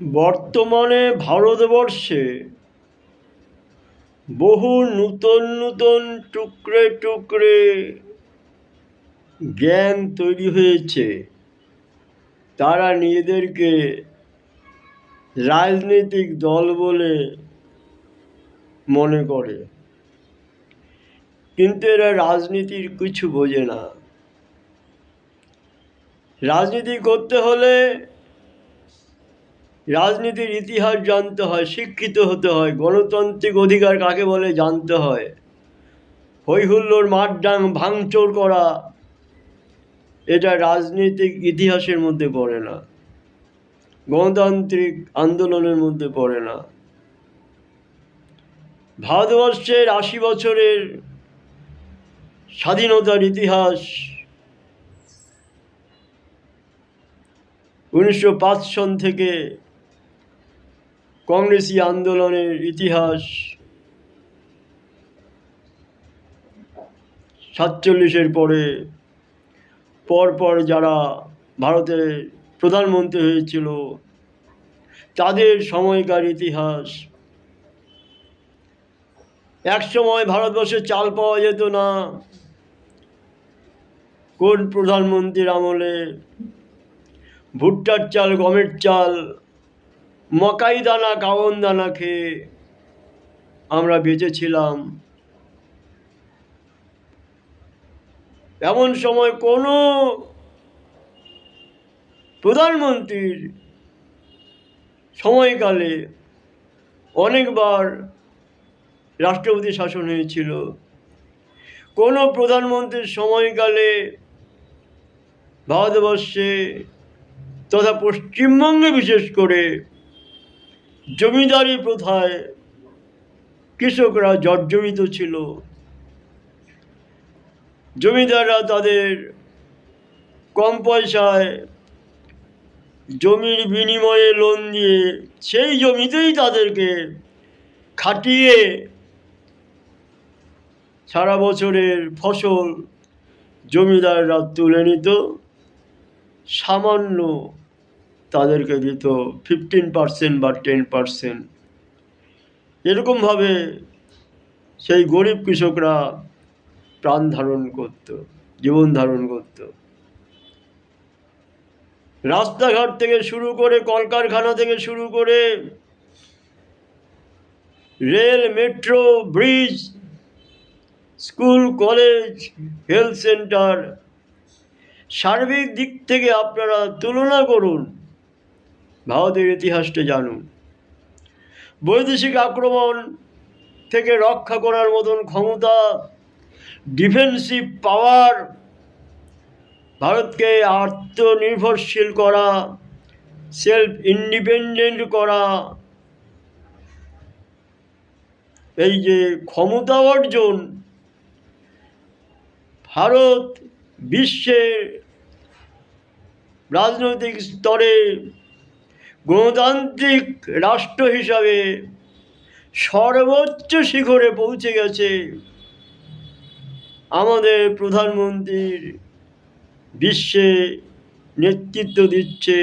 বর্তমানে ভারতবর্ষে বহু নূতন নূতন টুকরে টুকরে জ্ঞান তৈরি হয়েছে। তারা নিজেদেরকে রাজনৈতিক দল বলে মনে করে, কিন্তু এরা রাজনীতির কিছু বোঝে না। রাজনীতি করতে হলে রাজনীতির ইতিহাস জানতে হয়, শিক্ষিত হতে হয়, গণতান্ত্রিক অধিকার কাকে বলে জানতে হয়। হৈহুল্লোর মারডাং ভাঙচুর করা এটা রাজনৈতিক ইতিহাসের মধ্যে পড়ে না, গণতান্ত্রিক আন্দোলনের মধ্যে পড়ে না। ভারতবর্ষের ৮০ বছরের স্বাধীনতার ইতিহাস, ১৯০৫ সন থেকে কংগ্রেসি আন্দোলনের ইতিহাস, ৪৭-এর পরপর যারা ভারতের প্রধানমন্ত্রী হয়েছিল তাদের সময়কার ইতিহাস। একসময় ভারতবর্ষে চাল পাওয়া যেত না, কোন প্রধানমন্ত্রীর আমলে ভুট্টার চাল, গমের চাল, মকাই দানা, কাওন দানা খেয়ে আমরা বেঁচেছিলাম। এমন সময় কোনো প্রধানমন্ত্রীর সময়কালে অনেকবার রাষ্ট্রপতি শাসন হয়েছিল। কোনো প্রধানমন্ত্রীর সময়কালে ভারতবর্ষে তথা পশ্চিমবঙ্গে বিশেষ করে জমিদারি প্রথায় কৃষকরা জর্জরিত ছিল। জমিদাররা তাদের কম পয়সায় জমির বিনিময়ে লোন দিয়ে সেই জমিতেই তাদেরকে খাটিয়ে সারা বছরের ফসল জমিদাররা তুলে নিত, সামান্য তাদেরকে দিত 15% বা 10%। এরকমভাবে সেই গরিব কৃষকরা প্রাণ ধারণ করত, জীবন ধারণ করত। রাস্তাঘাট থেকে শুরু করে, কলকারখানা থেকে শুরু করে, rail, metro, bridge, school, college, health centre, সার্বিক দিক থেকে আপনারা তুলনা করুন, ভারতের ইতিহাসটা জানুন। বৈদেশিক আক্রমণ থেকে রক্ষা করার মতন ক্ষমতা, ডিফেন্সিভ পাওয়ার, ভারতকে আত্মনির্ভরশীল করা, সেলফ ইন্ডিপেন্ডেন্ট করা, এই যে ক্ষমতা অর্জন, ভারত বিশ্বের রাজনৈতিক স্তরে গণতান্ত্রিক রাষ্ট্র হিসাবে সর্বোচ্চ শিখরে পৌঁছে গেছে। আমাদের প্রধানমন্ত্রীর বিশ্বে নেতৃত্ব দিচ্ছে,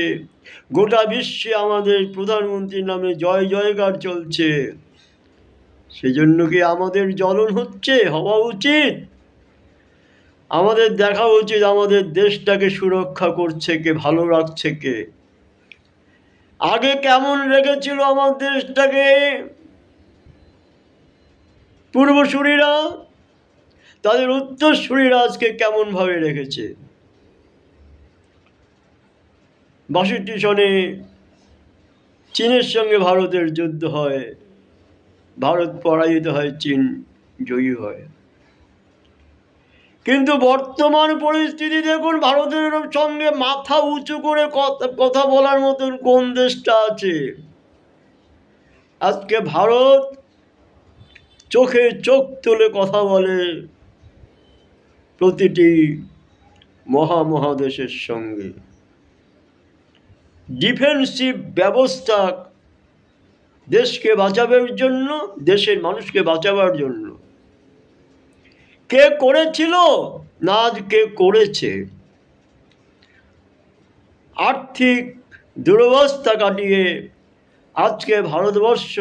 গোটা বিশ্বে আমাদের প্রধানমন্ত্রীর নামে জয় জয়কার চলছে। সেজন্য কি আমাদের জ্বলন হচ্ছে? হওয়া উচিত। আমাদের দেখা উচিত আমাদের দেশটাকে সুরক্ষা করছে কে, ভালো রাখছে কে। আগে কেমন রেখেছিল আমার দেশটাকে পূর্বসূরীরা, তাদের উত্তরসূরীরা আজকে কেমনভাবে রেখেছে। ৬২ সনে চীনের সঙ্গে ভারতের যুদ্ধ হয়, ভারত পরাজিত হয়, চীন জয়ী হয়। কিন্তু বর্তমান পরিস্থিতি দেখুন, ভারতের সঙ্গে মাথা উঁচু করে কথা বলার মতন কোন দেশটা আছে? আজকে ভারত চোখে চোখ তুলে কথা বলে প্রতিটি মহাদেশের সঙ্গে। ডিফেন্সিভ ব্যবস্থা দেশকে বাঁচাবার জন্য, দেশের মানুষকে বাঁচাবার জন্য। কে করেছিল? না, কে করেছে? আর্থিক দুরবস্থা কাটিয়ে আজকে ভারতবর্ষ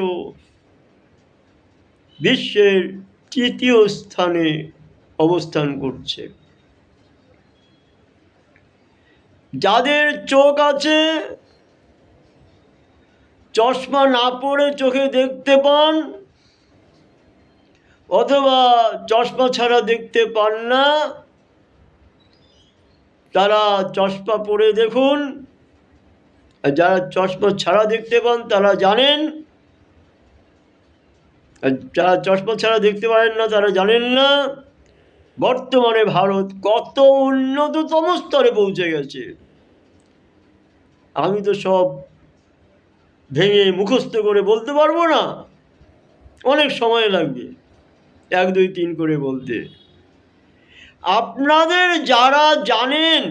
বিশ্বের তৃতীয় স্থানে অবস্থান করছে। যাদের চোখ আছে, চশমা না পরে চোখে দেখতে পান, অথবা চশমা ছাড়া দেখতে পান না, তারা চশমা পরে দেখুন। আর যারা চশমা ছাড়া দেখতে পান তারা জানেন, আর যারা চশমা ছাড়া দেখতে পারেন না তারা জানেন না বর্তমানে ভারত কত উন্নততম স্তরে পৌঁছে গেছে। আমি তো সব ভেঙে মুখস্থ করে বলতে পারবো না, অনেক সময় লাগবে 1 2 3 করে বলতে। আপনাদের যারা জানেন,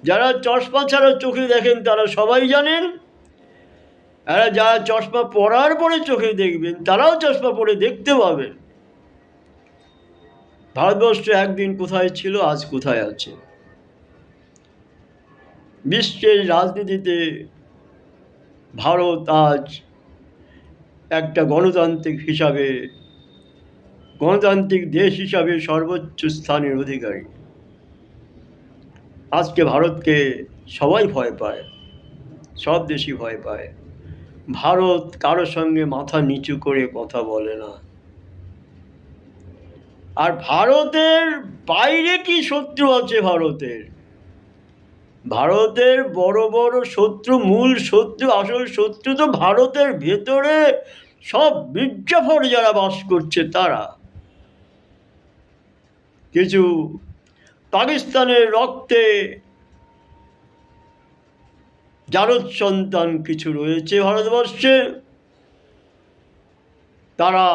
যারা চশমা ছাড়া চোখে দেখেন তারা সবাই জানেন, আর যারা চশমা পরার পরে চোখে দেখবেন তারাও চশমা পরে দেখতে পাবেন ভারতবর্ষ একদিন কোথায় ছিল, আজ কোথায় আছে। বিশ্বের রাজনীতিতে ভারত আজ একটা গণতান্ত্রিক দেশ হিসাবে সর্বোচ্চ স্থানের অধিকারী। আজকে ভারতকে সবাই ভয় পায়, সব দেশই ভয় পায়। ভারত কারো সঙ্গে মাথা নিচু করে কথা বলে না। আর ভারতের বাইরে কি শত্রু আছে? ভারতের বড় বড় শত্রু, মূল শত্রু, আসল শত্রু তো ভারতের ভেতরে সব মির্জাফর যারা বাস করছে তারা। কিছু পাকিস্তানের রক্তে জারদ সন্তান কিছু রয়েছে ভারতবর্ষে, তারা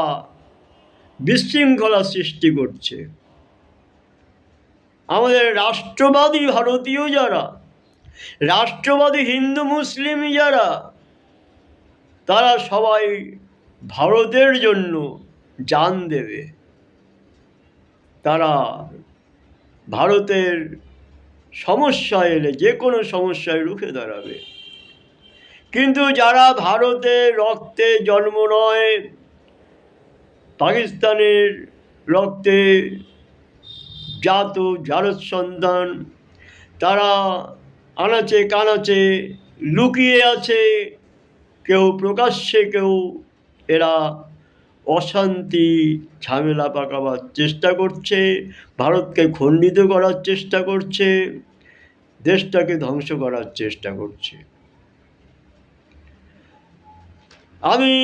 বিশৃঙ্খলা সৃষ্টি করছে। আমাদের রাষ্ট্রবাদী ভারতীয় যারা, রাষ্ট্রবাদী হিন্দু মুসলিম যারা, তারা সবাই ভারতের জন্য জান দেবে। তারা ভারতের সমস্যা এলে যে কোনো সমস্যায় রুখে দাঁড়াবে। কিন্তু যারা ভারতের রক্তে জন্ম নয়, পাকিস্তানের রক্তে জাত জারদ সন্তান, তারা আনাচে কানাচে লুকিয়ে আছে, কেউ প্রকাশ্যে, কেউ এরা অশান্তি ঝামেলা পাকাবার চেষ্টা করছে, ভারতকে খণ্ডিত করার চেষ্টা করছে, দেশটাকে ধ্বংস করার চেষ্টা করছে। আমি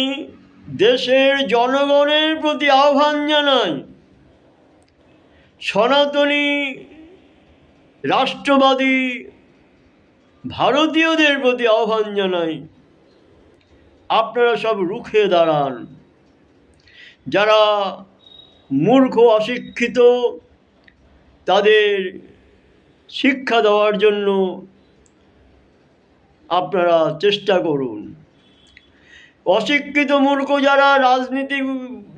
দেশের জনগণের প্রতি আহ্বান জানাই, সনাতনী রাষ্ট্রবাদী ভারতীয়দের প্রতি আহ্বান জানাই, আপনারা সব রুখে দাঁড়ান। যারা মূর্খ অশিক্ষিত তাদের শিক্ষা দেওয়ার জন্য আপনারা চেষ্টা করুন। অশিক্ষিত মূর্খ যারা রাজনীতি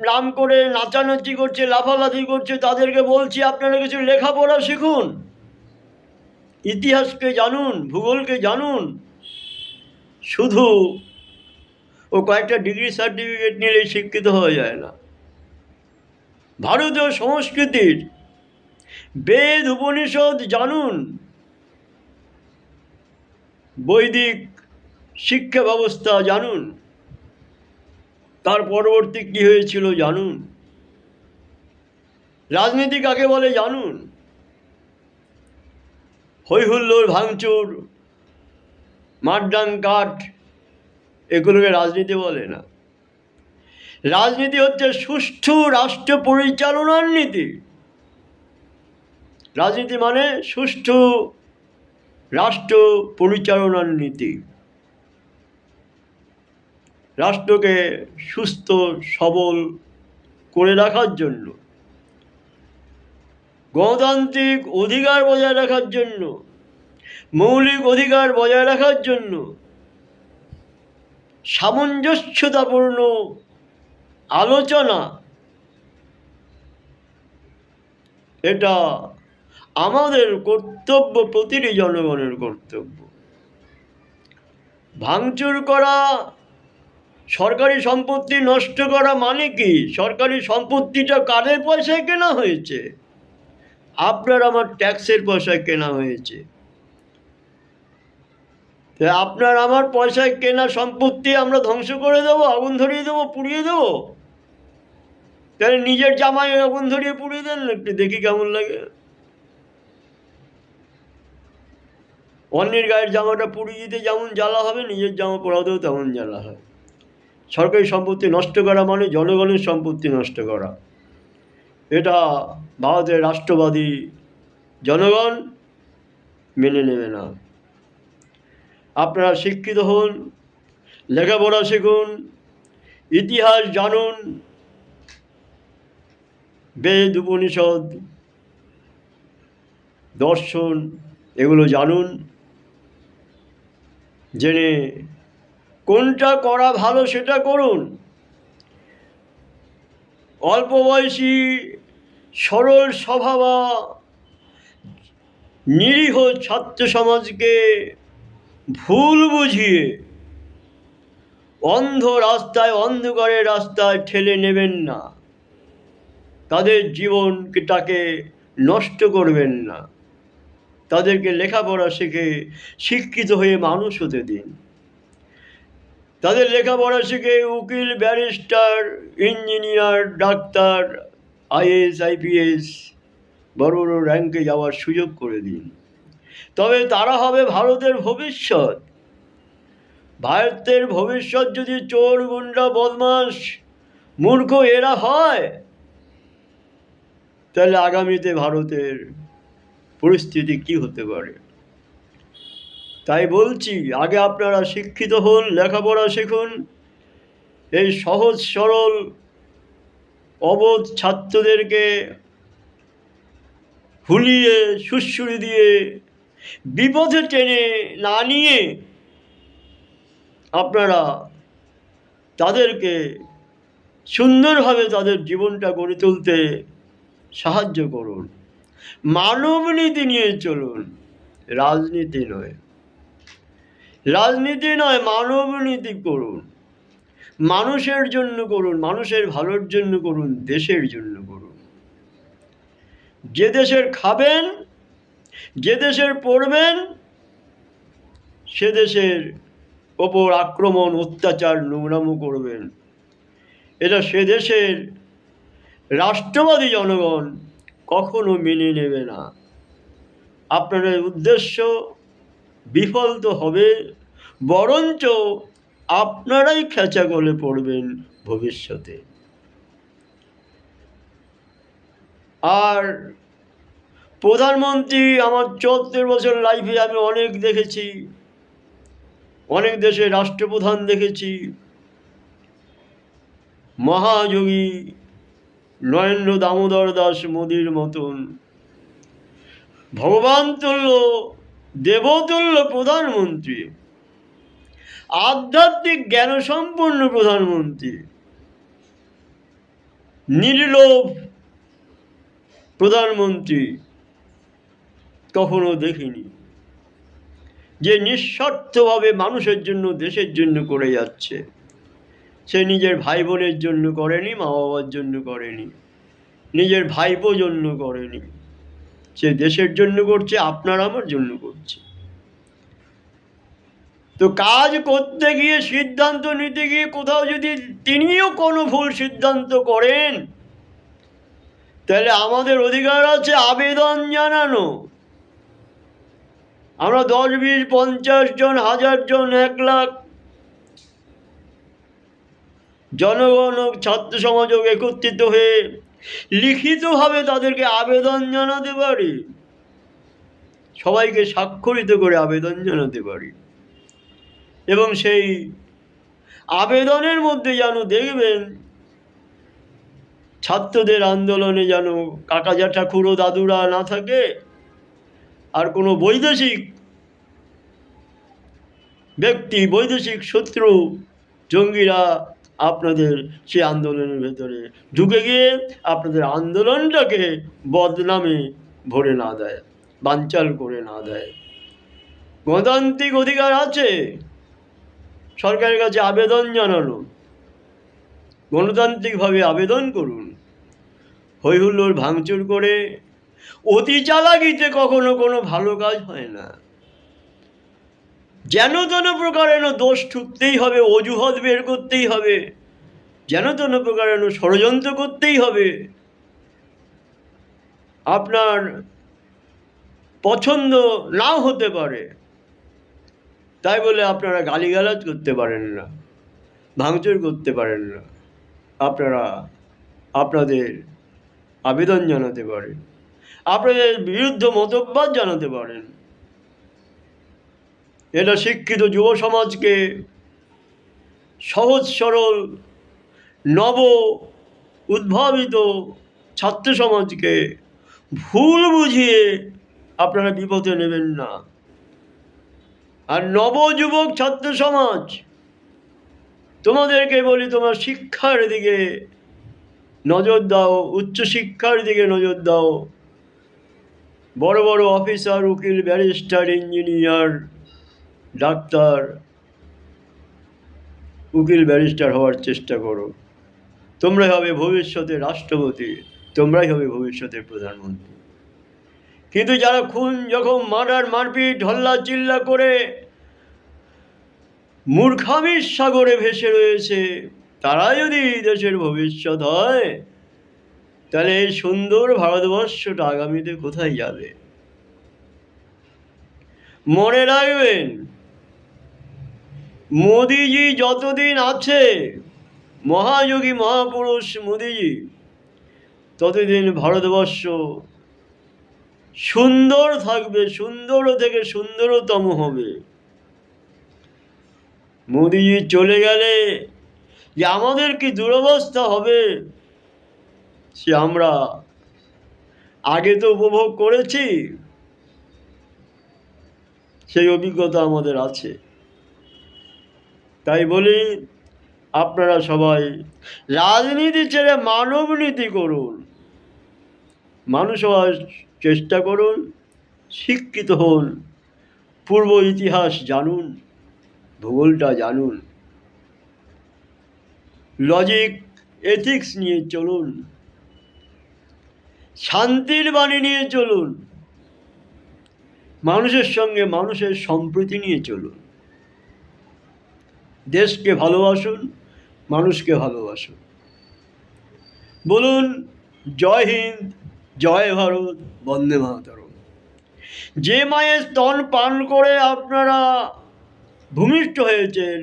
নাম করে নাচানাচি করছে, লাফালাফি করছে, তাদেরকে বলছি আপনারা কিছু লেখাপড়া শিখুন, ইতিহাসকে জানুন, ভূগোলকে জানুন। শুধু ও কয়েকটা ডিগ্রি সার্টিফিকেট নিলেই শিক্ষিত হওয়া যায় না। ভারতীয় সংস্কৃতির বেদ উপনিষদ জানুন, বৈদিক শিক্ষা ব্যবস্থা জানুন, তার পরবর্তী কী হয়েছিল জানুন, রাজনীতি কাকে বলে জানুন। হৈহুল্লোড়, ভাঙচুর, মারডাং কাঠ, এগুলোকে রাজনীতি বলে না। রাজনীতি হচ্ছে সুষ্ঠু রাষ্ট্র পরিচালনার নীতি। রাজনীতি মানে সুষ্ঠু রাষ্ট্র পরিচালনার নীতি। রাষ্ট্রকে সুস্থ সবল করে রাখার জন্য, গণতান্ত্রিক অধিকার বজায় রাখার জন্য, মৌলিক অধিকার বজায় রাখার জন্য সামঞ্জস্যতাপূর্ণ আলোচনা, এটা আমাদের কর্তব্য, প্রতিটি জনগণের কর্তব্য। ভাঙচুর করা সরকারি সম্পত্তি নষ্ট করা মানে কি? সরকারি সম্পত্তিটা কাদের পয়সায় কেনা হয়েছে? আপনার আমার ট্যাক্সের পয়সায় কেনা হয়েছে। আপনার আমার পয়সায় কেনা সম্পত্তি আমরা ধ্বংস করে দেবো, আগুন ধরিয়ে দেবো, পুড়িয়ে দেবো? তাহলে নিজের জামায় আগুন ধরিয়ে পুড়িয়ে দেন না, একটু দেখি কেমন লাগে। অন্যের গায়ের জামাটা পুড়িয়ে দিতে যেমন জ্বালা হবে, নিজের জামা পোড়াতেও তেমন জ্বালা হয়। সরকারি সম্পত্তি নষ্ট করা মানে জনগণের সম্পত্তি নষ্ট করা। এটা ভারতের রাষ্ট্রবাদী জনগণ মেনে নেবে না। আপনারা শিক্ষিত হন, লেখাপড়া শিখুন, ইতিহাস জানুন, বেদ উপনিষদ দর্শন এগুলো জানুন, জেনে কোনটা করা ভালো সেটা করুন। অল্প বয়সী সরল স্বভাবা নিরীহ ছাত্র সমাজকে ভুল বুঝিয়ে অন্ধ রাস্তায়, অন্ধকারের রাস্তায় ঠেলে নেবেন না। তাদের জীবনটাকে নষ্ট করবেন না। তাদেরকে লেখাপড়া শিখে শিক্ষিত হয়ে মানুষ হতে দিন। তাদের লেখাপড়া শিখে উকিল, barrister, engineer, doctor, IAS, IPS বড় বড় র্যাঙ্কে যাওয়ার সুযোগ করে দিন। তবে তারা হবে ভারতের ভবিষ্যৎ। ভারতের ভবিষ্যৎ যদি চোর, গুন্ডা, বদমাশ, মূর্খ এরা হয়, তাহলে আগামীতে ভারতের পরিস্থিতি কি হতে পারে? তাই বলছি, আগে আপনারা শিক্ষিত হন, লেখাপড়া শিখুন। এই সহজ সরল অবোধ ছাত্রদেরকে হুলিয়ে সুড়সুড়ি দিয়ে বিপথে টেনে না নিয়ে আপনারা তাদেরকে সুন্দরভাবে তাদের জীবনটা গড়ে তুলতে সাহায্য করুন। মানব নীতি নিয়ে চলুন, রাজনীতি নয়। রাজনীতি নয়, মানব নীতি করুন। মানুষের জন্য করুন, মানুষের ভালোর জন্য করুন, দেশের জন্য করুন। যে দেশের খাবেন, যে দেশের পড়বেন, সে দেশের ওপর আক্রমণ, অত্যাচার, নোংরামো করবেন, এটা সে দেশের রাষ্ট্রবাদী জনগণ কখনো মেনে নেবে না। আপনাদের উদ্দেশ্য বিফল তো হবে, বরঞ্চ আপনারাই খেচা গলে পড়বেন ভবিষ্যতে। আর প্রধানমন্ত্রী, আমার 74 বছর লাইফে আমি অনেক দেখেছি, অনেক দেশে রাষ্ট্রপ্রধান দেখেছি। মহাযোগী নরেন্দ্র দামোদর দাস মোদির মতন ভগবান তুল্য, দেবতুল্য প্রধানমন্ত্রী, আধ্যাত্মিক জ্ঞানসম্পন্ন প্রধানমন্ত্রী, নির্লোভ প্রধানমন্ত্রী কখনো দেখিনি, যে নিঃস্বার্থভাবে মানুষের জন্য, দেশের জন্য করে যাচ্ছে। সে নিজের ভাই বোনের জন্য করেনি, মা বাবার জন্য করেনি, নিজের ভাইপো জন্য করেনি, সে দেশের জন্য করছে, আপনার আমার জন্য করছে। তো কাজ করতে গিয়ে, সিদ্ধান্ত নিতে গিয়ে কোথাও যদি তিনিও কোনো ভুল সিদ্ধান্ত করেন, তাহলে আমাদের অধিকার আছে আবেদন জানানো। আমরা 10, 20, 50 জন, 1000 জন, 1 লাখ জনগণ হোক, ছাত্র সমাজ হোক, একত্রিত হয়ে লিখিতভাবে তাদেরকে আবেদন জানাতে পারি, সবাইকে স্বাক্ষরিত করে আবেদন জানাতে পারি। এবং সেই আবেদনের মধ্যে যেন দেখবেন, ছাত্রদের আন্দোলনে যেন কাকা জ্যাঠা খুড়ো দাদুরা না থাকে, আর কোনো বৈদেশিক ব্যক্তি, বৈদেশিক শত্রু, জঙ্গিরা আপনাদের সেই আন্দোলনের ভেতরে ঢুকে গিয়ে আপনাদের আন্দোলনটাকে বদনামে ভরে না দেয়, বানচাল করে না দেয়। গণতান্ত্রিক অধিকার আছে সরকারের কাছে আবেদন জানানো, গণতান্ত্রিকভাবে আবেদন করুন। হইহুল্লোড় ভাঙচুর করে অতি চালাকিতে কখনো কোনো ভালো কাজ হয় না। যেন তেন প্রকারেণ দোষ ঠুকতেই হবে, অজুহাত বের করতেই হবে, যেন তেন প্রকারেণ ষড়যন্ত্র করতেই হবে। আপনার পছন্দ নাও হতে পারে, তাই বলে আপনারা গালিগালাজ করতে পারেন না, ভাঙচুর করতে পারেন না। আপনারা আপনাদের আবেদন জানাতে পারেন, আপনাদের বিরুদ্ধ মতবাদ জানাতে পারেন। এটা শিক্ষিত যুব সমাজকে, সহজ সরল নব উদ্ভাবিত ছাত্র সমাজকে ভুল বুঝিয়ে আপনারা বিপদে নেবেন না। আর নবযুবক ছাত্র সমাজ, তোমাদেরকে বলি, তোমার শিক্ষার দিকে নজর দাও, উচ্চশিক্ষার দিকে নজর দাও। বড় বড় অফিসার, উকিল, ব্যারিস্টার, ইঞ্জিনিয়ার, ডাক্তার, উকিল ব্যারিস্টার হওয়ার চেষ্টা করো। তোমরাই হবে ভবিষ্যতে রাষ্ট্রপতি, তোমরাই হবে ভবিষ্যতে প্রধানমন্ত্রী। কিন্তু যারা খুন, যখন মার্ডার, মারপিট, হল্লা চিল্লা করে মূর্খামির সাগরে ভেসে রয়েছে, তারা যদি দেশের ভবিষ্যৎ হয়, তাহলে এই সুন্দর ভারতবর্ষটা আগামীতে কোথায় যাবে? মনে রাখবেন, মোদিজি যতদিন আছে, মহাযোগী মহাপুরুষ মোদিজি, ততদিন ভারতবর্ষ সুন্দর থাকবে, সুন্দর থেকে সুন্দরতম হবে। মোদিজি চলে গেলে যে আমাদের কি দুরবস্থা হবে, সে আমরা আগে তো উপভোগ করেছি, সেই অভিজ্ঞতা আমাদের আছে। তাই বলি, আপনারা সবাই রাজনীতি ছেড়ে মানব নীতি করুন, মানুষ হওয়ার চেষ্টা করুন, শিক্ষিত হন, পূর্ব ইতিহাস জানুন, ভূগোলটা জানুন, লজিক এথিক্স নিয়ে চলুন, শান্তির বাণী নিয়ে চলুন, মানুষের সঙ্গে মানুষের সম্প্রীতি নিয়ে চলুন। দেশকে ভালোবাসুন, মানুষকে ভালোবাসুন। বলুন জয় হিন্দ, জয় ভারত, বন্দে মাতরম। যে মায়ের স্তন পান করে আপনারা ভূমিষ্ঠ হয়েছেন,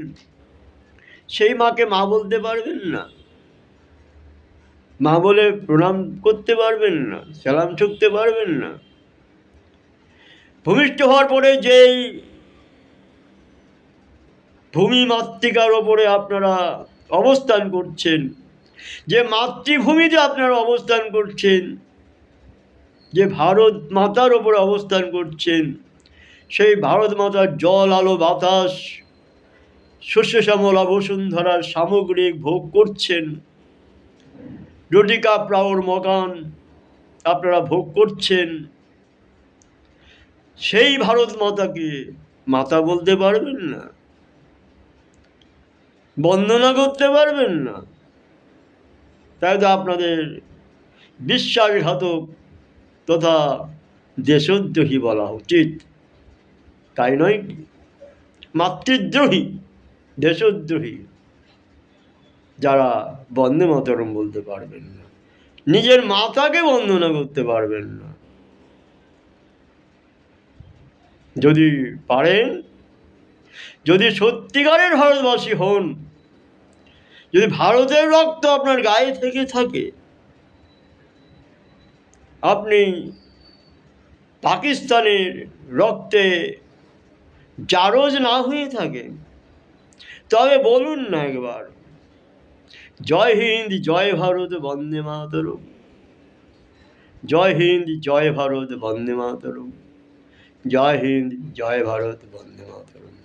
সেই মাকে মা বলতে পারবেন না, মা বলে প্রণাম করতে পারবেন না, সালাম ঠুকতে পারবেন না। ভূমিষ্ঠ হওয়ার পরে যেই ভূমি মাতৃকার ওপরে আপনারা অবস্থান করছেন, যে মাতৃভূমিতে আপনারা অবস্থান করছেন, যে ভারত মাতার ওপরে অবস্থান করছেন, সেই ভারত মাতার জল, আলো, বাতাস, শস্য শ্যামলা বসুন্ধরার সামগ্রিক ভোগ করছেন। রুটিকা প্রাউর মকান আপনারা ভোগ করছেন। সেই ভারত মাতাকে মাতা বলতে পারবেন না, বন্দনা করতে পারবেন না, তাই তো আপনাদের বিশ্বাসঘাতক তথা দেশদ্রোহী বলা উচিত, তাই নয় কি? মাতৃদ্রোহী, দেশদ্রোহী যারা বন্দে মাতরম বলতে পারবেন না, নিজের মাতাকে বন্দনা করতে পারবেন না। যদি পারেন, যদি সত্যিকারের ভারতবাসী হন, যদি ভারতের রক্ত আপনার গায়ে থেকে থাকে, আপনি পাকিস্তানের রক্তে জারজ না হয়ে থাকেন, তবে বলুন না একবার জয় হিন্দ, জয় ভারত, বন্দে মাতরম। জয় হিন্দ, জয় ভারত, বন্দে মাতরম। জয় হিন্দ, জয় ভারত, বন্দে মাতরম।